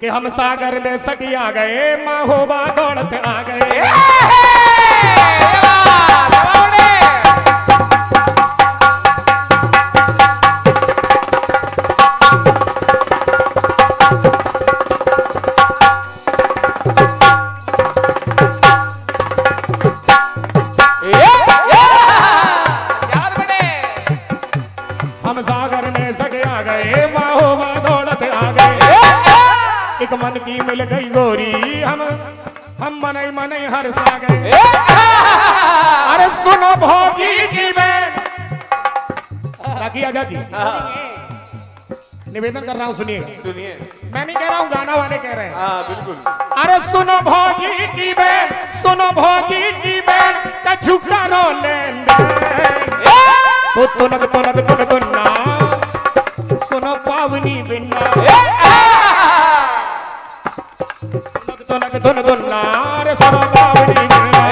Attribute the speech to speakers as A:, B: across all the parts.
A: कि हम सागर में सटिया गए महोबा दौड़ते आ गए। हम सागर में सटिया गए महोबा दौड़ते आ गए। एक मन की मिल गई गोरी हम मनई मनई हर्षा गए। अरे सुनो भौजी की बहन राखी आजाद जी, निवेदन कर रहा हूँ, सुनिए
B: सुनिए।
A: मैं नहीं कह रहा हूँ, गाना वाले कह रहे हैं।
B: हाँ बिल्कुल।
A: अरे सुनो भौजी की बहन, सुनो भौजी की बहन कछु करो लेन देन। तुनक तुन्ना सुनो पावनी बिन्ना। तुनक तुन्ना रे सुनो पावनी बिन्ना।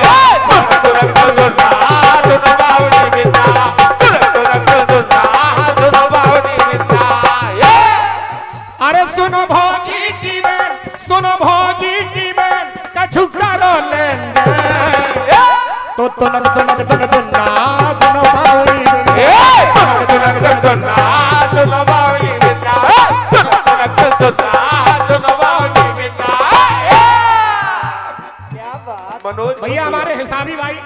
B: तुनक तुन्ना सुनो पावनी बिन्ना। तुनक तुन्ना सुनो पावनी बिन्ना।
A: अरे सुनो भौजी की बहन, सुनो भौजी की बहन कछु करो लेन देन। तो तुनक तुन्ना सुनो पावनी बिन्ना।
B: तुनक तुन्ना सुनो पावनी बिन्ना। तुनक तुन्ना सुनो पावनी बिन्ना। क्या बात मनोज
A: भैया, हमारे हिसाबी भाई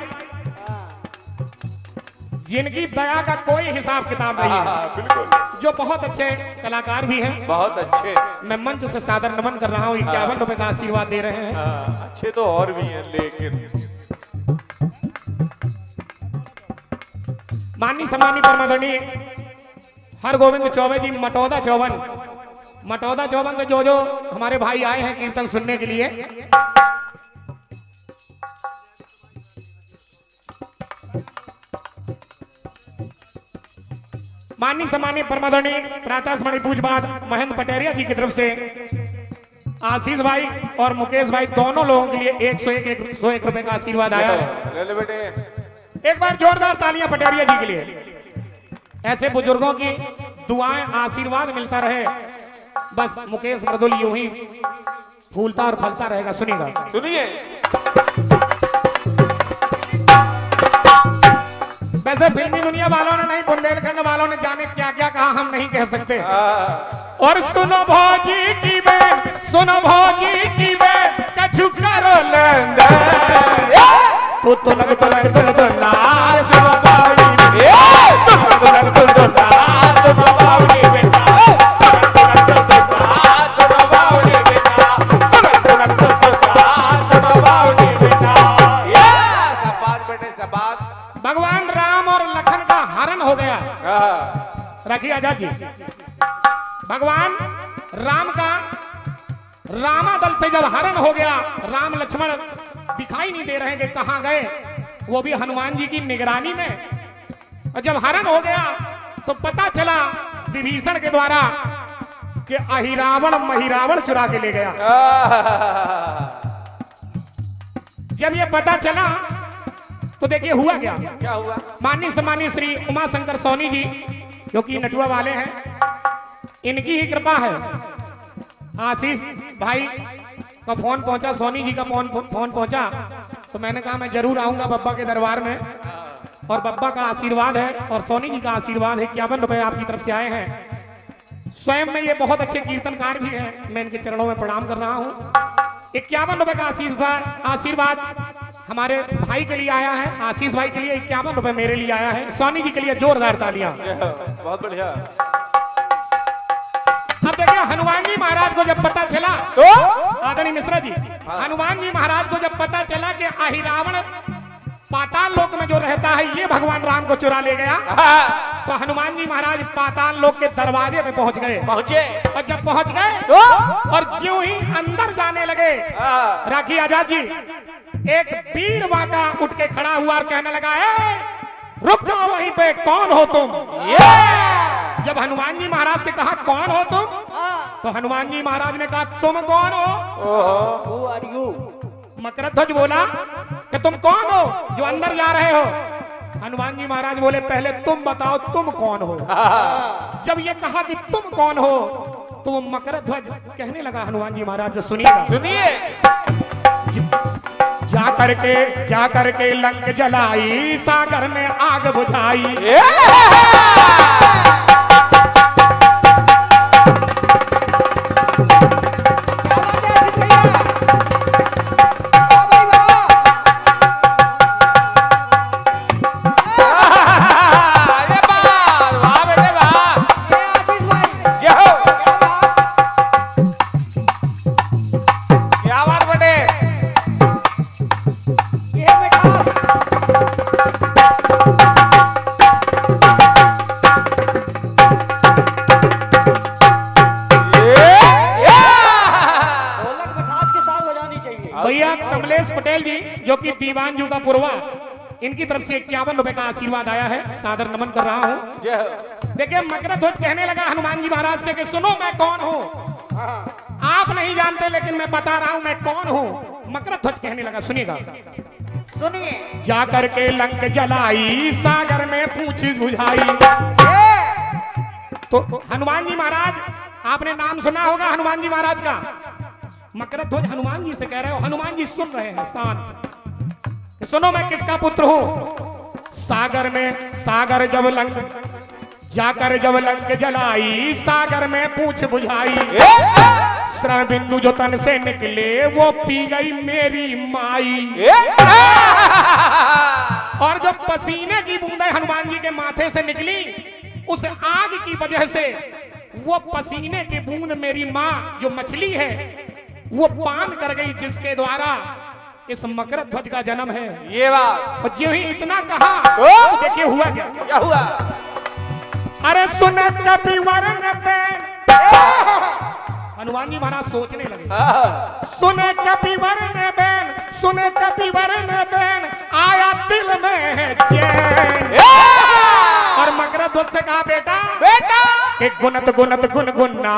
A: जिनकी दया का कोई हिसाब किताब नहीं है,
B: बिल्कुल,
A: जो बहुत अच्छे कलाकार भी हैं।
B: बहुत अच्छे।
A: मैं मंच से सादर नमन कर रहा हूँ, 51 रुपए का आशीर्वाद दे रहे हैं।
B: अच्छे तो और भी हैं, लेकिन
A: माननीय सम्मानीय परमादरणीय हर गोविंद चौबे जी मटौदा चौबन से जो हमारे भाई आए हैं कीर्तन सुनने के लिए, माननीय सम्मानीय परमादरणीय प्रातःस्मरणीय पूज्यपाद महेंद्र पटेरिया जी की तरफ से आशीष भाई और मुकेश भाई दोनों लोगों के लिए 101 रुपए का आशीर्वाद आया है।
B: ले ले बेटे।
A: एक बार जोरदार तालियां पटेरिया जी के लिए। ऐसे बुजुर्गों की दुआएं आशीर्वाद मिलता रहे, बस मुकेश मृदुल यूं ही फूलता और फलता रहेगा। सुनिएगा,
B: सुनिए।
A: वैसे फिल्मी दुनिया वालों ने नहीं, बुंदेलखंड वालों ने जाने क्या क्या कहा, हम नहीं कह सकते। और सुनो भौजी की बहन, सुनो भौजी की बहन कछु करो लेन देन। तो तुनक तुन्ना सुनो पावनी बिन्ना।
B: तुनक तुन्ना सुनो पावनी बिन्ना। तुनक तुन्ना सुनो पावनी बिन्ना। तुनक तुन्ना सुनो पावनी बिन्ना। शाबाश बेटे शाबाश।
A: भगवान राम और लखन का हरण हो गया। राखी आजाद जी, भगवान राम का रामादल से जब हरण हो गया, राम लक्ष्मण दिखाई नहीं दे रहे कि कहां गए, वो भी हनुमान जी की निगरानी में। और जब हरण हो गया तो पता चला विभीषण के द्वारा कि अहिरावण महिरावण चुरा के ले गया। जब ये पता चला तो देखिए हुआ क्या।
B: क्या हुआ?
A: माननीय सम्मानीय श्री उमा शंकर सोनी जी, जो कि नटुआ वाले हैं, इनकी ही कृपा है। आशीष भाई का फोन पहुंचा, सोनी जी का फोन पहुंचा, तो मैंने कहा मैं जरूर आऊंगा बब्बा के दरबार में। और बब्बा का आशीर्वाद है और सोनी जी का आशीर्वाद है, 51 रुपए आपकी तरफ से आए हैं। स्वयं में ये बहुत अच्छे कीर्तनकार भी हैं, मैं इनके चरणों में प्रणाम कर रहा हूँ। 51 रुपए का आशीर्वाद हमारे भाई के लिए आया है, आशीष भाई के लिए 51 रुपए मेरे लिए आया है। सोनी जी के लिए जोरदार तालियां।
B: बहुत बढ़िया।
A: अब देखिए, हनुमान जी महाराज को जब पता चला,
B: तो
A: आदरणीय मिश्रा जी, हनुमान जी महाराज को जब पता चला कि अहिरावण पाताल लोक में जो रहता है ये भगवान राम को चुरा ले गया, तो हनुमान जी महाराज पाताल लोक के दरवाजे पे पहुंचे। और जब पहुंच गए और ज्यों ही अंदर जाने लगे, राखी आजाद जी, एक वीर वाका उठ के खड़ा हुआ और कहने लगा, रुक जाओ वहीं पे, कौन हो तुम? जब हनुमान जी महाराज से कहा कौन हो तुम, तो हनुमान जी महाराज ने कहा तुम कौन हो? मकरध्वज बोला कि तुम कौन हो जो अंदर जा रहे हो? हनुमान जी महाराज बोले पहले तुम बताओ तुम कौन हो। जब ये कहा कि तुम कौन हो, तो वो मकर ध्वज कहने लगा हनुमान जी महाराज से, सुनिएगा
B: सुनिए।
A: जा करके लंक जलाई, सागर में आग बुझाई। भैया कमलेश पटेल जी जो कि दीवान जू का पुरवा, इनकी तरफ से 51 रुपए का आशीर्वाद आया है, सादर नमन कर रहा हूँ। देखिए मकर ध्वज कहने लगा हनुमान जी महाराज से कि सुनो मैं कौन हूँ, आप नहीं जानते लेकिन मैं बता रहा हूँ मैं कौन हूँ। मकर ध्वज कहने लगा, सुनिएगा
C: सुनिए।
A: जा करके लंक जलाई, सागर में पूछ बुझाई। तो हनुमान जी महाराज, आपने नाम सुना होगा हनुमान जी महाराज का। मकर ध्वज हनुमान जी से कह रहे हो, हनुमान जी सुन रहे हैं शांत। सुनो मैं किसका पुत्र हूं। सागर जब लंक, जाकर जब लंक जलाई, सागर में पूछ बुझाई। श्रवण बिंदु जो तन से निकले, वो पी गई मेरी माई। और जो पसीने की बूंदें हनुमान जी के माथे से निकली, उस आग की वजह से वो पसीने की बूंद मेरी माँ जो मछली है वो पान कर गई, जिसके द्वारा इस मकर ध्वज का जन्म है।
B: ये बात।
A: और जो ही इतना कहा तो देखिए हुआ क्या।
B: क्या हुआ?
A: अरे सुन कपिवर ने बैन, हनुमान जी महाराज सोचने लगे। सुन कपिवर ने बैन, सुन कपिवर ने बैन, आया दिल में है चैन। और मकर ध्वज से कहा बेटा कि गुनत गुनत गुनगुना।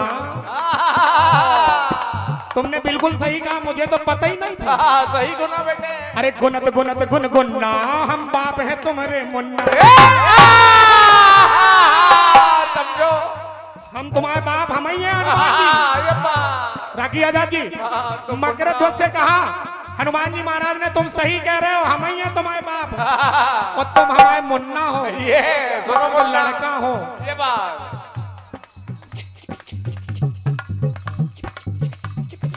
A: तुमने बिल्कुल सही कहा, मुझे तो पता ही नहीं था।
B: सही गुना बेटे।
A: अरे गुनत गुनत गुनगुना, हम बाप हैं तुम्हारे मुन्ना।
B: समझो
A: हम तुम्हारे बाप, हम ही हैं हनुमान जी। राखी आजाद जी मकर ध्वज से कहा हनुमान जी महाराज ने, तुम सही कह रहे हो, हम ही हैं तुम्हारे बाप और तुम हमारे मुन्ना हो।
B: ये सुनो बोल
A: लड़का हो।
B: ये बात।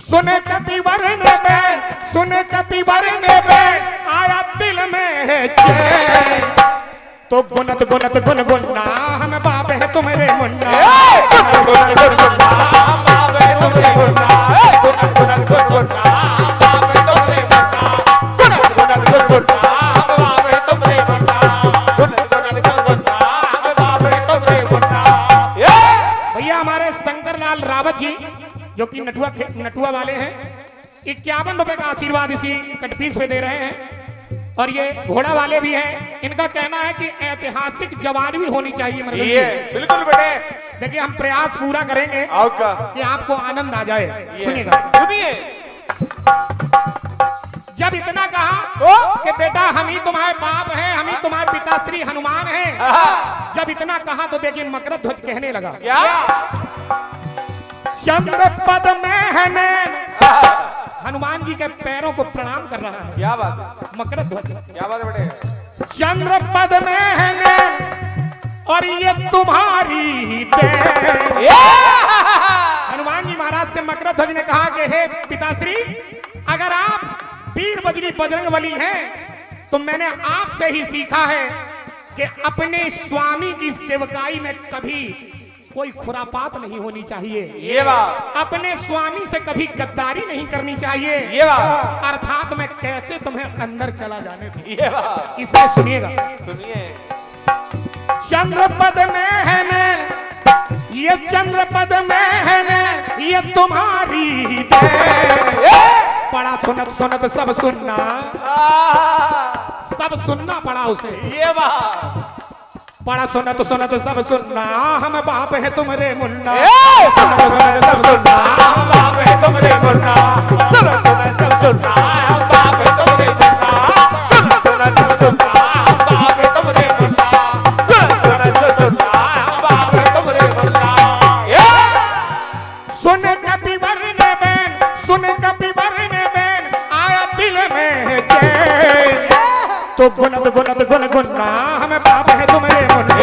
A: सुन कपिवर ने बैन, सुन कपिवर ने बैन, आया दिल में है चैन। तो गुनत गुनत गुनगुना, हम बाप है तुम्हारे मुन्ना।
B: गुनत गुनगुना, हम बाप है तुम्हारे मुन्ना। गुनत गुनत गुनगुना, हम बाप है तुम्हारे मुन्ना। गुनत गुनत गुनगुना, हम बाप है तुम्हारे मुन्ना। गुनत गुनत गुनगुना, हम बाप है तुम्हारे मुन्ना।
A: भैया हमारे शंकरलाल रावत जी जो कि नटुआ वाले हैं, 51 रुपए का आशीर्वाद इसी कटपीस पे दे रहे हैं। और ये घोड़ा वाले भी हैं, इनका कहना है कि ऐतिहासिक जवान भी होनी चाहिए। मतलब
B: बिल्कुल बेटे।
A: देखिए हम प्रयास पूरा करेंगे कि आपको आनंद आ जाए। सुनिएगा
B: सुनिए।
A: जब इतना कहा कि बेटा हम ही तुम्हारे बाप हैं, हम ही तुम्हारे पिताश्री हनुमान हैं, जब इतना कहा तो देखिए मकर ध्वज कहने लगा,
B: क्या?
A: चंद्र पद में है नैन। हनुमान जी के पैरों को प्रणाम कर रहा है।
B: क्या बात?
A: मकर ध्वज
B: क्या बात है बेटे?
A: चंद्र पद में है नैन, और ये तुम्हारी देन। हनुमान जी महाराज से मकर ध्वज ने कहा कि हे पिताश्री, अगर आप वीर बजरी बजरंगबली हैं तो मैंने आपसे ही सीखा है कि अपने स्वामी की सेवकाई में कभी कोई खुरापात नहीं होनी चाहिए।
B: ये बात।
A: अपने स्वामी से कभी गद्दारी नहीं करनी चाहिए।
B: ये बात।
A: अर्थात मैं कैसे तुम्हें अंदर चला जाने दूं।
B: ये बात।
A: इसे सुनिएगा।
B: सुनिए।
A: चंद्रपद में है मैं, ये चंद्रपद में है मैं, ये तुम्हारी देन। पढ़ा सुनत सुनत सब सुनना, सब सुनना पड़ा उसे।
B: ये बात।
A: पढ़ा सुनत सुनत सब सुनना, हम बाप है तुम्हारे मुन्ना।
B: सुनत सुनत सब सुनना, हम बाप है तुम्हारे मुन्ना। सुनत सुनत सब सुनना, हम बाप है तुम्हारे मुन्ना। सुनत सुनत सब सुनना, हम बाप है तुम्हारे मुन्ना। सुनत सुनत सब सुनना, हम बाप है तुम्हारे मुन्ना।
A: सुन कपिवर ने बैन आया दिल में चैन तो गुनत गुनत गुन गुन्ना हमें बाप है तुम्हारे मुन्ना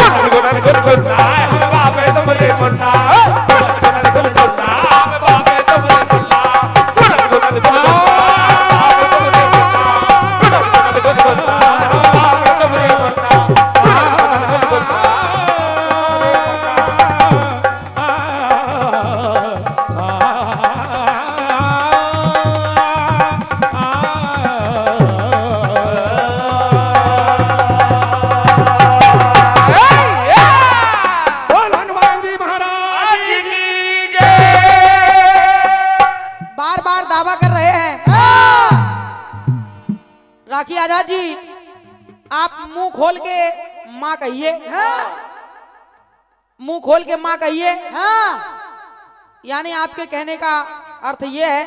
B: गुनत गुनत गुन गुन्ना हम बाप है तुमरे मुन्ना गुनत गुनत गुन गुन्ना हम बाप है तुमरे मुन्ना गुनत गुनत गुन गुन्ना
D: राखी आजाद जी आप मुंह खोल के माँ कहिए। मुंह खोल के माँ कहिए। यानी आपके कहने का अर्थ ये है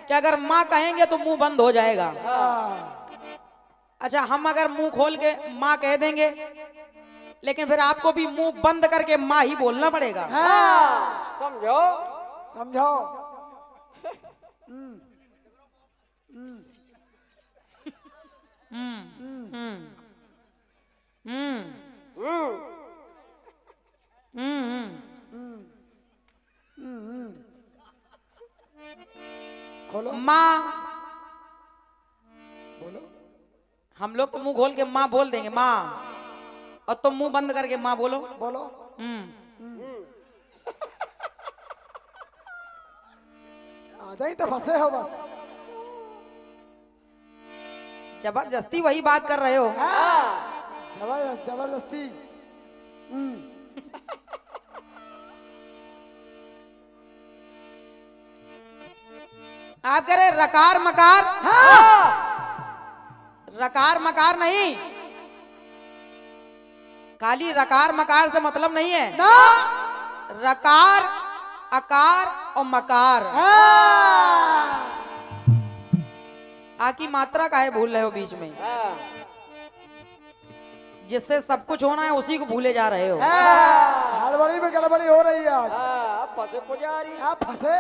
D: कि अगर माँ कहेंगे तो मुंह बंद हो जाएगा। अच्छा हम अगर मुंह खोल के माँ कह देंगे लेकिन फिर आपको भी मुंह बंद करके माँ ही बोलना पड़ेगा।
C: समझो समझो। खोलो
D: माँ
C: बोलो।
D: हम लोग तो मुंह खोल के माँ बोल देंगे माँ और तुम मुंह बंद करके माँ बोलो।
C: बोलो। आधा ही तो फंसे हो बस।
D: जबरदस्ती वही बात कर रहे हो।
C: जबरदस्ती।
D: आप कह रहे रकार मकार। रकार मकार नहीं, खाली रकार मकार से मतलब नहीं है। रकार अकार और मकार आकी मात्रा का है भूल रहे हो बीच में। जिससे सब कुछ होना है उसी को भूले जा रहे हो।
C: हड़बड़ी में गड़बड़ी हो रही है आज। फंसे पुजारी आप फंसे।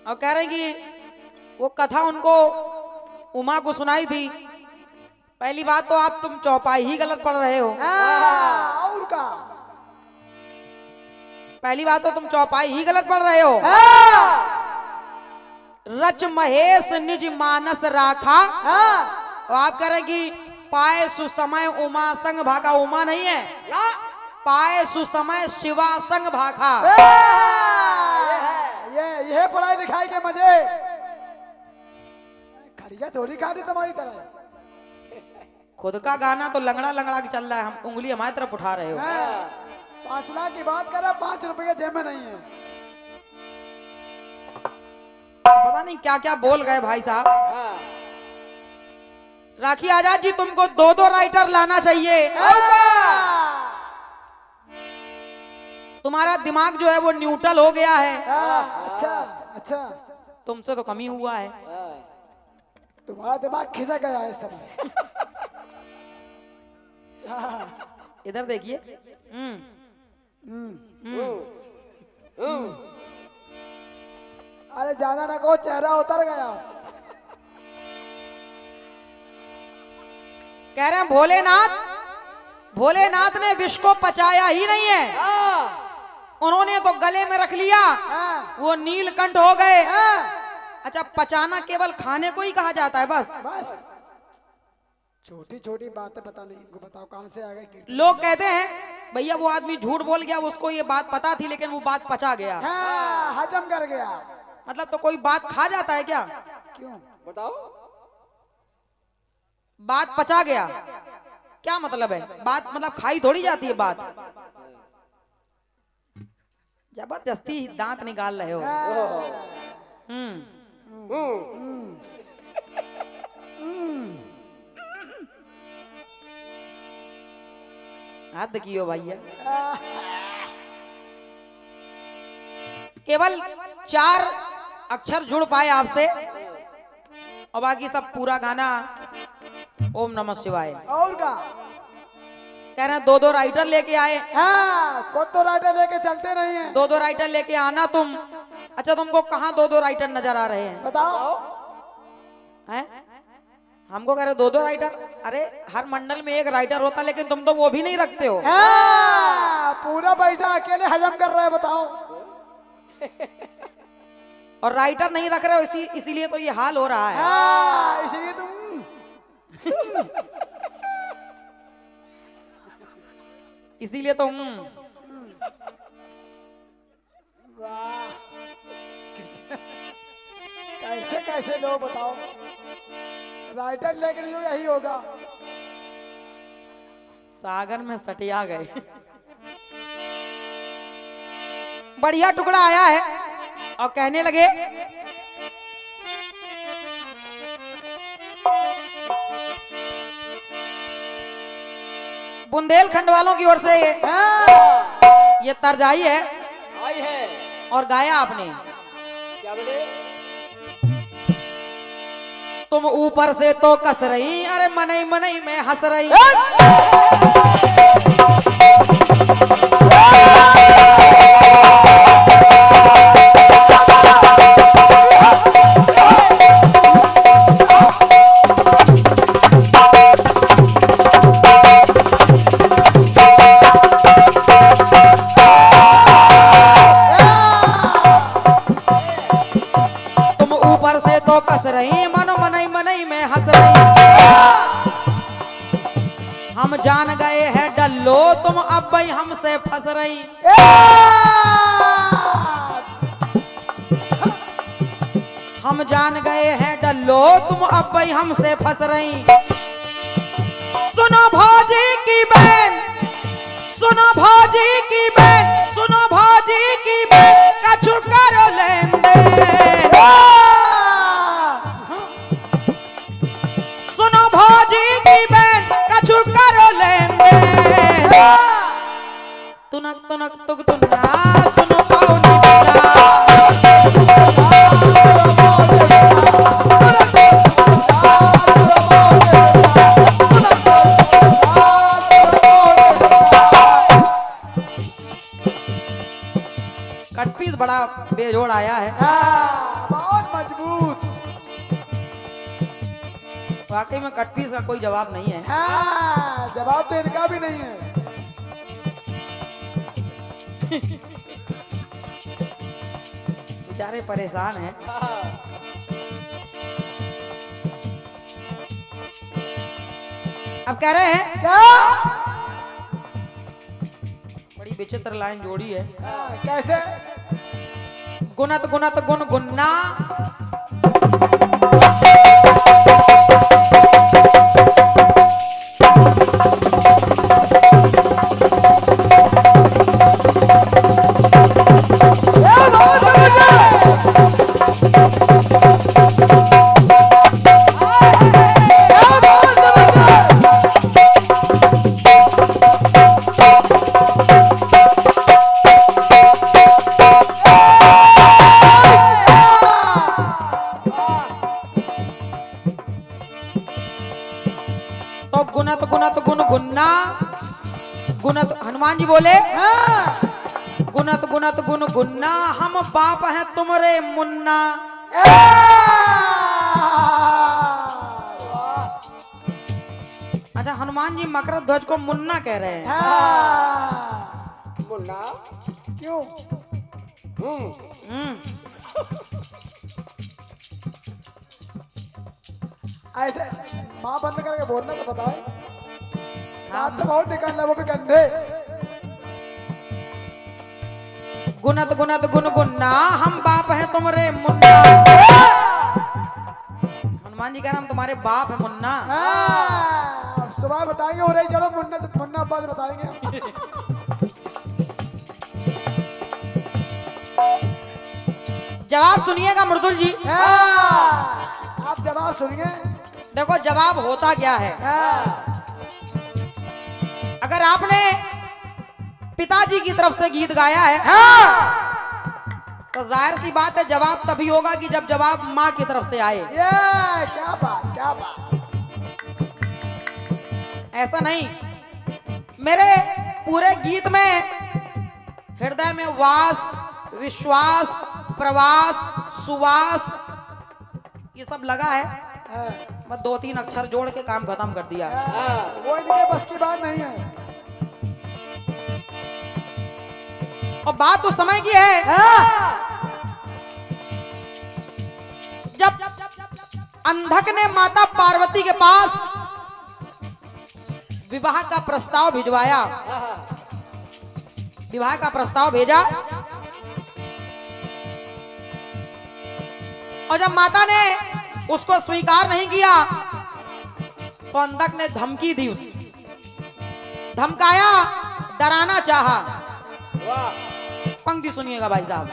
D: और कह रहे कि वो कथा उनको उमा को सुनाई थी। पहली बात तो आप तुम चौपाई ही गलत पढ़ रहे हो।
C: और का
D: पहली बात तो तुम चौपाई ही गलत पढ़ रहे हो। रच महेश निज मानस राखा। और आप कह रहे कि पाए सुसमय उमा संग भाका। उमा नहीं है, पाए सुसमय शिवा संग भाखा।
C: ये पढ़ाई लिखाई के मजे। खड़िया थोड़ी खानी तुम्हारी तरह।
D: खुद का गाना तो लंगड़ा लंगड़ा के चल रहा है, हम उंगली हमारी तरफ उठा रहे हो।
C: 5 लाख की बात कर रहा, 5 रुपए जेब में नहीं है।
D: पता नहीं क्या क्या बोल गए भाई साहब। राखी आजाद जी तुमको 2-2 राइटर लाना चाहिए। तुम्हारा दिमाग जो है वो न्यूट्रल हो गया है।
C: अच्छा अच्छा।
D: तुमसे तो कमी हुआ है।
C: तुम्हारा दिमाग खिसक गया है इस समय।
D: इधर देखिए।
C: अरे जाना ना को चेहरा उतर गया।
D: कह रहे हैं भोलेनाथ ने विष को पचाया ही नहीं है। उन्होंने तो गले में रख लिया, वो नीलकंठ हो गए। अच्छा पचाना केवल खाने को ही कहा जाता है बस।
C: छोटी छोटी बातें पता नहीं, इनको बताओ कहां से आ गई।
D: लोग कहते हैं भैया वो आदमी झूठ बोल गया, उसको ये बात पता थी लेकिन वो बात पचा गया।
C: हजम कर गया।
D: मतलब तो कोई बात खा जाता है क्या?
C: क्यों बताओ।
D: बात पचा गया क्या मतलब है? बात मतलब खाई थोड़ी जाती है बात। जबरदस्ती दांत निकाल रहे हो। हद कियो भैया। केवल 4 अक्षर जुड़ पाए आपसे और बाकी सब पूरा गाना ओम नमः शिवाय।
C: और का
D: कह रहे हैं 2-2 राइटर लेके आए।
C: हाँ, खुद तो राइटर लेके चलते नहीं है।
D: 2-2 राइटर लेके आना तुम। अच्छा तुमको कहाँ 2-2 राइटर नजर आ रहे हैं?
C: बताओ।
D: हैं? हमको कह रहे 2-2 राइटर। अरे हर मंडल में एक राइटर होता, लेकिन तुम तो वो भी नहीं रखते हो।
C: हाँ, पूरा पैसा अकेले हजम कर रहे हैं, बताओ।
D: और राइटर नहीं रख रहे हो, इसीलिए तो ये हाल हो रहा है।
C: हाँ, इसलिए तुम
D: इसीलिए तो
C: वाह, कैसे कैसे लोग, बताओ। राइटर लेकिन जो यही होगा।
D: सागर में सटिया गए। बढ़िया टुकड़ा आया है और कहने लगे बुंदेलखंड वालों की ओर से ये तर्ज आई है और गाया आपने।
B: क्या बोले?
D: तुम ऊपर से तो कस रही, अरे मनई मनई में हंस रही। तुम ऊपर से तो कस रही, मनो मनई मनई में हंस रही। हम जान गए हैं डल्लो, तुम अब भाई हमसे फंस रही। हम जान गए हैं डल्लो, तुम अब भाई हमसे फंस रही। सुनो भौजी की बहन, सुनो भौजी की बहन, सुनो भौजी की बहन, कछु करो लेन देन। सुनो भौजी की बहन, कछु करो लेन देन। तुनक तुनक तुक तुन्ना, सुनो कौनी कटपीस बड़ा बेजोड़ आया है।
C: हाँ, बहुत मजबूत।
D: वाकई में कटपीस का कोई जवाब नहीं है।
C: हाँ, जवाब तो इनका भी नहीं है।
D: बेचारे परेशान हैं। अब कह रहे हैं
C: क्या?
D: बड़ी विचित्र लाइन जोड़ी है।
C: हाँ, कैसे?
D: गुनत गुनत गुन गुन्ना, तो गुनत गुनत गुन गुन्ना। गुनत हनुमान जी बोले
C: हाँ।
D: गुनत गुनत गुन गुन्ना, हम बाप हैं तुम्हारे मुन्ना। अच्छा हनुमान जी मकर ध्वज को मुन्ना कह रहे हैं।
C: हाँ।
B: मुन्ना?
C: क्यों?
D: हम्म।
C: ऐसे माँ बंद करके बोलना तो बताए। रात तो बहुत निकलना, वो भी कंधे।
D: गुनत गुनत गुन गुन्ना, हम बाप हैं तुम्हारे मुन्ना। हनुमान जी कह रहे हम तुम्हारे बाप है मुन्ना।
C: हाँ, अब सुबह बताएंगे। हो रही, चलो मुन्ना मुन्ना बाद बताएंगे।
D: जवाब सुनिएगा मृदुल जी।
C: हाँ, आप जवाब सुनिए।
D: देखो जवाब होता क्या है।
C: हाँ।
D: अगर आपने पिताजी की तरफ से गीत गाया है तो जाहिर सी बात है जवाब तभी होगा कि जब जवाब माँ की तरफ से आए।
C: ये क्या बात, क्या बात।
D: ऐसा नहीं मेरे पूरे गीत में हृदय में वास, विश्वास, प्रवास, सुवास ये सब लगा है। मैं 2-3 अक्षर जोड़ के काम खत्म कर दिया।
C: वो इनके बस की बात नहीं है।
D: और बात तो समय की है। जब अंधक ने माता पार्वती के पास विवाह का प्रस्ताव भिजवाया, विवाह का प्रस्ताव भेजा, और जब माता ने उसको स्वीकार नहीं किया तो अंधक ने धमकी दी, धमकाया, डराना चाहा। पंक्ति सुनिएगा भाई साहब।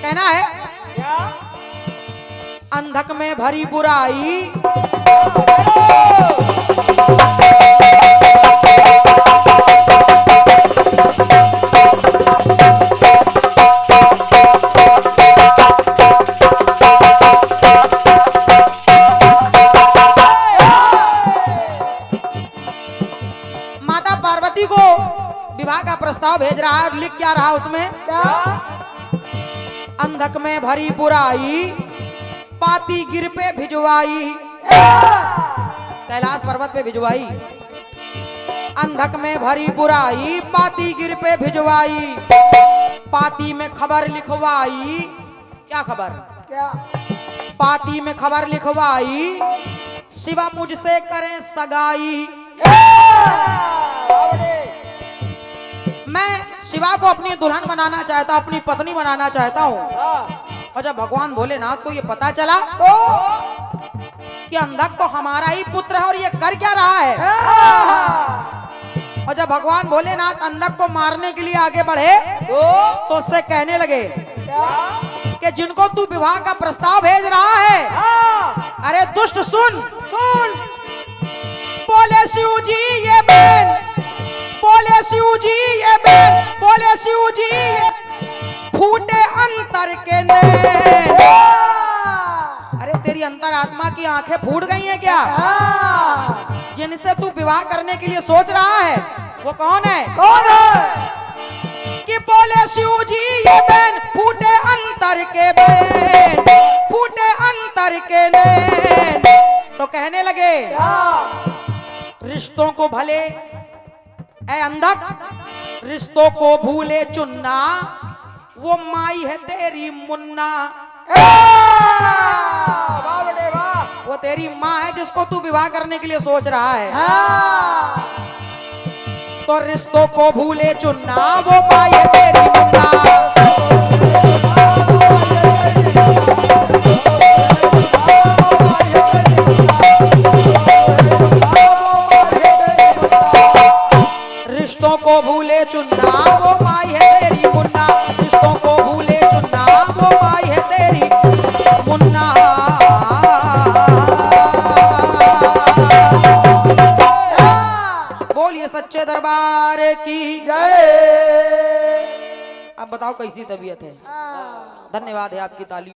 D: कहना है
B: क्या?
D: अंधक में भरी बुराई, माता पार्वती को विवाह का प्रस्ताव भेज रहा है। लिख क्या रहा उसमें?
C: क्या?
D: अंधक में भरी बुराई, पाती गिर पे भिजवाई, कैलाश पर्वत पे भिजवाई। अंधक में भरी बुराई, पाती गिर पे भिजवाई, पाती में खबर लिखवाई। क्या खबर?
C: क्या?
D: पाती में खबर लिखवाई, शिवा मुझसे करें सगाई। मैं शिवा को अपनी दुल्हन बनाना चाहता, अपनी पत्नी बनाना चाहता हूँ। और जब भगवान भोलेनाथ को ये पता चला कि अंधक तो हमारा ही पुत्र है और ये कर क्या रहा है, और जब भगवान भोलेनाथ अंधक को मारने के लिए आगे बढ़े तो उससे कहने लगे कि जिनको तू विवाह का प्रस्ताव भेज रहा है, अरे दुष्ट सुन, बोले शिव जी ये बैन, बोले शिव जी ये बैन, बोले शिव जी ये फूटे अंतर के नैन। अरे तेरी अंतरात्मा की आंखें फूट गई हैं क्या? जिनसे तू विवाह करने के लिए सोच रहा है वो कौन है?
C: कौन है?
D: कि बोले शिव जी ये बैन, फूटे अंतर के बैन, फूटे अंतर के नैन। तो कहने लगे रिश्तों को भले ऐ अंधक, रिश्तों को भूले चुनना, वो माई है तेरी मुन्ना। वो तेरी माँ है जिसको तू विवाह करने के लिए सोच रहा है। तो रिश्तों को भूले चुनना, वो माई है तेरी मुन्ना। रिश्तों को भूले चुनना, वो माई है तेरी मुन्ना। रिश्तों को भूले चुनना, वो माई है तेरी मुन्ना। बोलिए सच्चे दरबार की
C: जय।
D: अब बताओ कैसी तबीयत है? धन्यवाद है आपकी ताली।